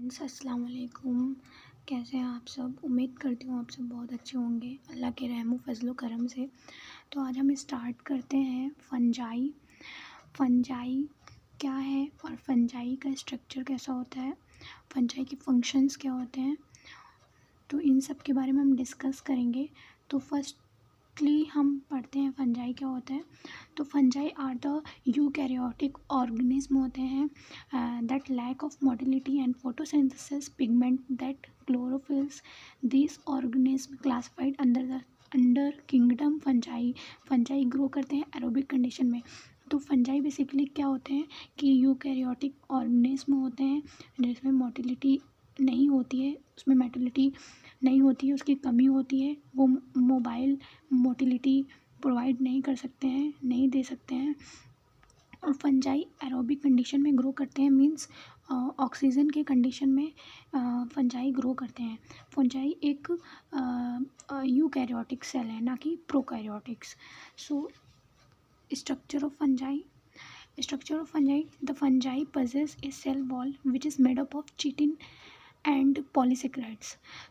Friends, अस्सलाम वालेकुम। कैसे हैं आप सब? उम्मीद करती हूँ आप सब बहुत अच्छे होंगे अल्लाह के रहम फजलो करम से। तो आज हम स्टार्ट करते हैं फंजाई। फंजाई क्या है और फंजाई का स्ट्रक्चर कैसा होता है, फंजाई के फंक्शंस क्या होते हैं, तो इन सब के बारे में हम डिस्कस करेंगे। तो फर्स्टली हम पढ़ते हैं फंजाई क्या होता है। तो fungi are the eukaryotic organism होते हैं that lack of motility and photosynthesis pigment that chlorophylls this organism classified under kingdom fungi. Fungi grow करते हैं एरोबिक कंडीशन में। तो फंजाई बेसिकली क्या होते हैं कि यूकैरियोटिक ऑर्गेनिज्म होते हैं जिसमें मोटिलिटी नहीं होती है, उसमें मोटिलिटी नहीं होती है, उसकी कमी होती है, वो मोबाइल मोटिलिटी प्रोवाइड नहीं कर सकते हैं, नहीं दे सकते हैं। और फंजाई एरोबिक कंडीशन में ग्रो करते हैं, मींस ऑक्सीजन के कंडीशन में फंजाई ग्रो करते हैं। फंजाई एक यूकैरियोटिक सेल है, ना कि prokaryotics. So structure of fungi the fungi possess a cell wall which is made up of chitin and polysaccharides।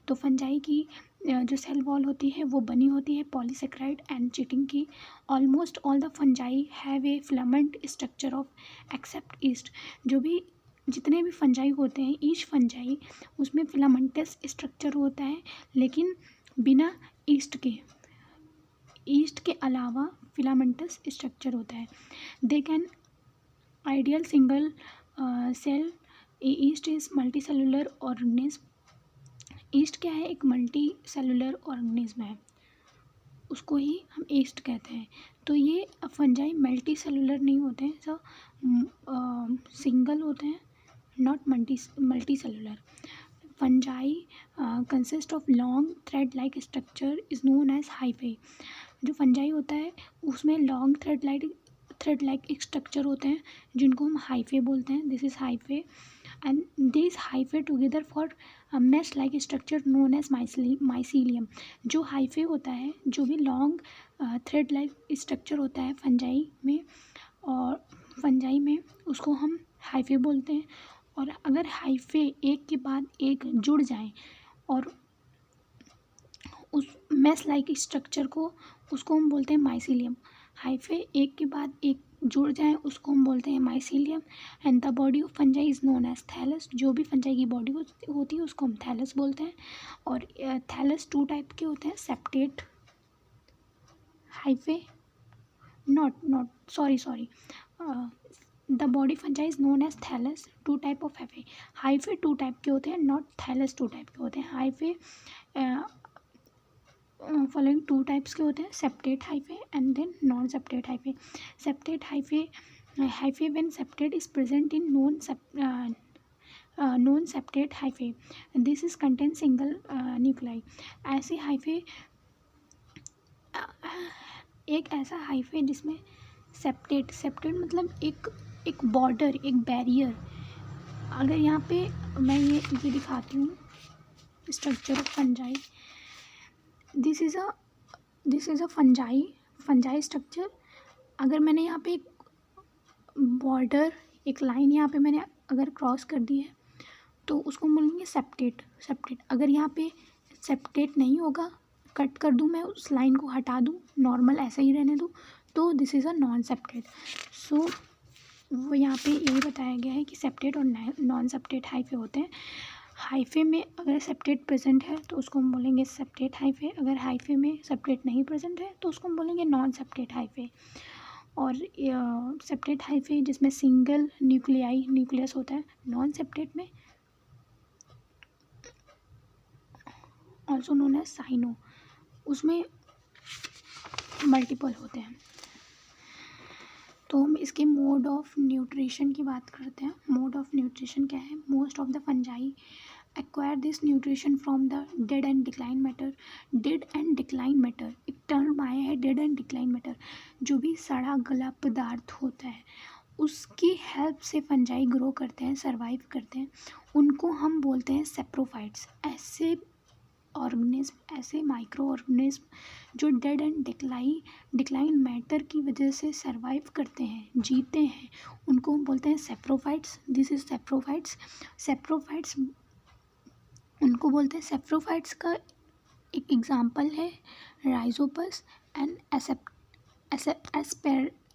तो फंजाई की जो सेल वॉल होती है वो बनी होती है पॉलीसेक्राइड एंड चिटिन की। Almost all the fungi have a filament structure of except yeast. जो भी जितने भी फंजाई होते हैं, ईच फंजाई उसमें फिलामेंटस स्ट्रक्चर होता है, लेकिन बिना ईस्ट के अलावा फिलामेंटस स्ट्रक्चर होता है। They can ideal single cell. Yeast is multi cellular organism. Yeast क्या है? एक मल्टी सेलुलर ऑर्गेनिज्म है, उसको ही हम ईस्ट कहते हैं। तो ये फंजाई मल्टी सेलुलर नहीं होते हैं, सब सिंगल होते हैं, not multi cellular. Fungi consist of long thread like structure is known as hyphae. जो फंजाई होता है उसमें लॉन्ग थ्रेड लाइक एक स्ट्रक्चर होते हैं जिनको हम हाइफे बोलते हैं। This is hyphae and this hyphae together for mesh like structure known as mycelium. जो हाइफे होता है, जो भी लॉन्ग थ्रेड लाइक स्ट्रक्चर होता है फंजाई में, और फंजाई में उसको हम हाइफे बोलते हैं। और अगर हाइफे एक के बाद एक जुड़ जाएं और उस मेश लाइक स्ट्रक्चर को, उसको हम बोलते हैं माइसीलियम। हाइफे एक के बाद एक जुड़ जाए उसको हम बोलते हैं mycelium. And the body of fungi is known as thallus. जो भी फंजाई की बॉडी होती है उसको हम थैलस बोलते हैं। और थैलस 2 टाइप के होते हैं, septate hyphae, sorry the body fungi is known as thallus. 2 type of hyphae 2 type के होते हैं, नॉट थैलस 2 टाइप के होते हैं। हाइफे फॉलोइंग 2 टाइप्स के होते हैं, septate hyphae and then non septate hyphae. Septate hyphae when septate is present in non septate hyphae, this is contain single nuclei. ऐसे हाइफे, एक ऐसा हाइफे जिसमें सेप्टेट मतलब एक बॉर्डर, एक बैरियर। अगर यहाँ पे मैं ये दिखाती हूँ structure of fungi. This is a fungi structure. अगर मैंने यहाँ पे एक बॉर्डर, एक लाइन यहाँ पे मैंने अगर क्रॉस कर दी है तो उसको बोलेंगे सेप्टेट। अगर यहाँ पे सेप्टेट नहीं होगा, कट कर दूँ मैं, उस लाइन को हटा दूँ, नॉर्मल ऐसे ही रहने दूँ, तो this is a non septate. So वो यहाँ पे यही बताया गया है कि सेप्टेट और नॉन सेप्टेट हाइफे होते हैं। हाइफे में अगर सेप्टेट प्रेजेंट है तो उसको हम बोलेंगे सेप्टेट हाइफे। अगर हाइफे में सेप्टेट नहीं प्रेजेंट है तो उसको हम बोलेंगे नॉन सेप्टेट हाइफे। और सेप्टेट हाइफे जिसमें सिंगल न्यूक्लियस होता है। नॉन सेप्टेट में ऑल्सो नोन एज साइनो, उसमें मल्टीपल होते हैं। तो हम इसके मोड ऑफ न्यूट्रिशन की बात करते हैं। मोड ऑफ न्यूट्रिशन क्या है? Most of the fungi acquire this nutrition from the dead and decline matter. Dead and decline matter, एक टर्म आया है, डेड एंड डिक्लाइन मैटर। जो भी सड़ा गला पदार्थ होता है उसकी हेल्प से फंजाई ग्रो करते हैं, सर्वाइव करते हैं। उनको हम बोलते हैं सेप्रोफाइट्स। ऐसे ऑर्गेनिज्म, ऐसे माइक्रो ऑर्गेनिज्म जो डेड एंड डिक्लाइन मैटर की वजह से सर्वाइव करते हैं, जीते हैं, उनको हम बोलते हैं सेप्रोफाइट्स। This is saprophytes. उनको बोलते हैं सेप्रोफाइट्स। का एक एग्जांपल है राइजोपस एंड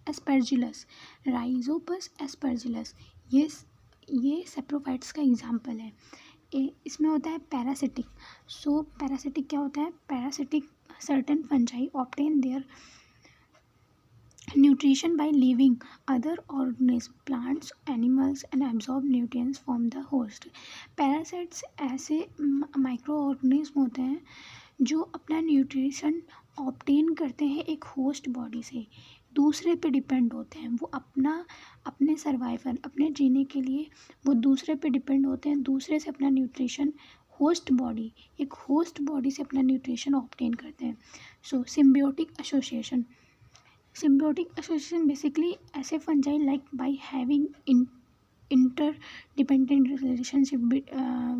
एस्पेरजिलस। राइजोपस एस्पेरजिलस, ये सेप्रोफाइट्स का एग्जांपल है। इसमें होता है पैरासिटिक। सो पैरासिटिक क्या होता है? Parasitic certain fungi obtain their nutrition by living other organisms, plants, animals and absorb nutrients from the host. Parasites ऐसे माइक्रो ऑर्गेनिज्म होते हैं जो अपना न्यूट्रिशन ऑब्टेन करते हैं एक होस्ट बॉडी से, दूसरे पे डिपेंड होते हैं। वो अपने सर्वाइवल, अपने जीने के लिए वो दूसरे पे डिपेंड होते हैं, दूसरे से अपना न्यूट्रिशन एक होस्ट बॉडी से अपना न्यूट्रिशन ऑब्टेन करते हैं। सो सिम्बियोटिक एसोसिएशन बेसिकली ऐसे fungi like by having interdependent relationship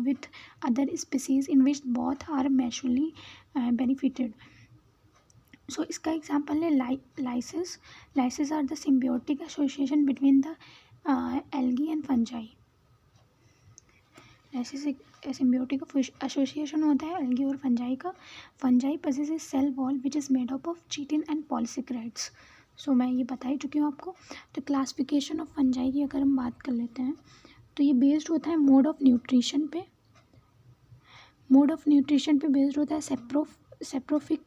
with other species in which both are mutually benefited. So इसका एग्जाम्पल है lichens. Lichens are the symbiotic association between the algae and fungi. Lichens एक symbiotic association होता है algae और fungi का। Fungi possesses cell wall which is made up of chitin and polysaccharides. So मैं ये बता ही चुकी हूँ आपको। तो क्लासिफिकेशन ऑफ फंजाई की अगर हम बात कर लेते हैं तो ये बेस्ड होता है मोड ऑफ न्यूट्रिशन पे बेस्ड होता है सेप्रोफिक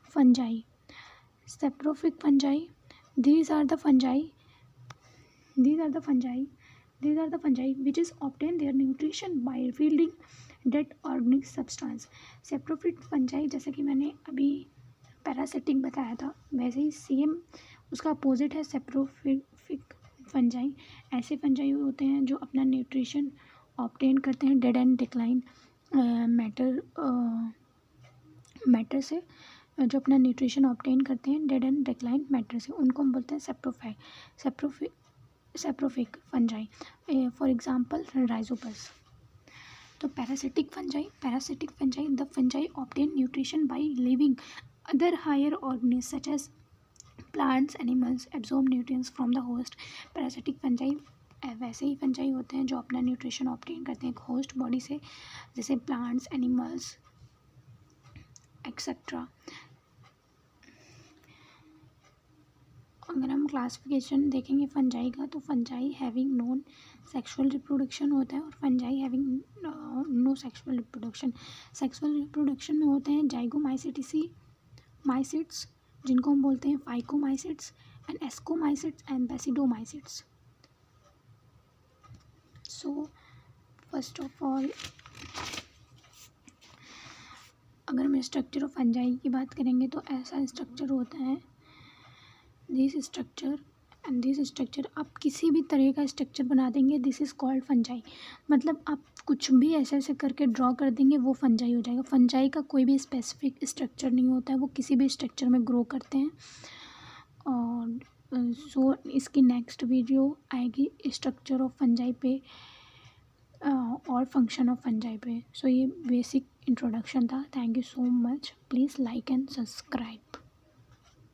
fungi. these are the fungi which is obtain their nutrition by feeding dead organic substance. Saprophytic fungi जैसे कि मैंने अभी पैरासिटिक बताया था, वैसे ही सेम उसका अपोजिट है सेप्रोफिक फंजाई। ऐसे फंजाई होते हैं जो अपना न्यूट्रिशन ऑब्टेन करते हैं डेड एंड डिक्लाइन मैटर से, जो अपना न्यूट्रिशन ऑब्टेन करते हैं डेड एंड डिक्लाइन मैटर से, उनको हम बोलते हैं saprophytic fungi. For example Rhizopus. तो parasitic fungi the fungi obtain nutrition by living other higher organisms such as plants, animals absorb nutrients from the host. Parasitic fungi वैसे ही fungi होते हैं जो अपना न्यूट्रिशन ऑब्टेन करते हैं एक होस्ट बॉडी से, जैसे प्लांट्स, एनिमल्स एक्सेट्रा। अगर हम क्लासिफिकेशन देखेंगे फंजाई का, तो fungi having non sexual reproduction होता है और fungi having no sexual reproduction. Sexual reproduction में होते हैं माइसिट्स जिनको हम बोलते हैं phycomycetes and ascomycetes and basidiomycetes. So first of all अगर हम स्ट्रक्चर ऑफ फंजाई की बात करेंगे तो ऐसा स्ट्रक्चर होता है दिस स्ट्रक्चर आप किसी भी तरह का स्ट्रक्चर बना देंगे, दिस इज़ कॉल्ड फंजाई। मतलब आप कुछ भी ऐसे करके ड्रॉ कर देंगे वो फंजाई हो जाएगा। फंजाई का कोई भी स्पेसिफिक स्ट्रक्चर नहीं होता है, वो किसी भी स्ट्रक्चर में ग्रो करते हैं। और सो इसकी नेक्स्ट वीडियो आएगी स्ट्रक्चर ऑफ फंजाई पे और फंक्शन ऑफ फंजाई पे। सो ये बेसिक इंट्रोडक्शन था। Thank you so much. Please like and subscribe.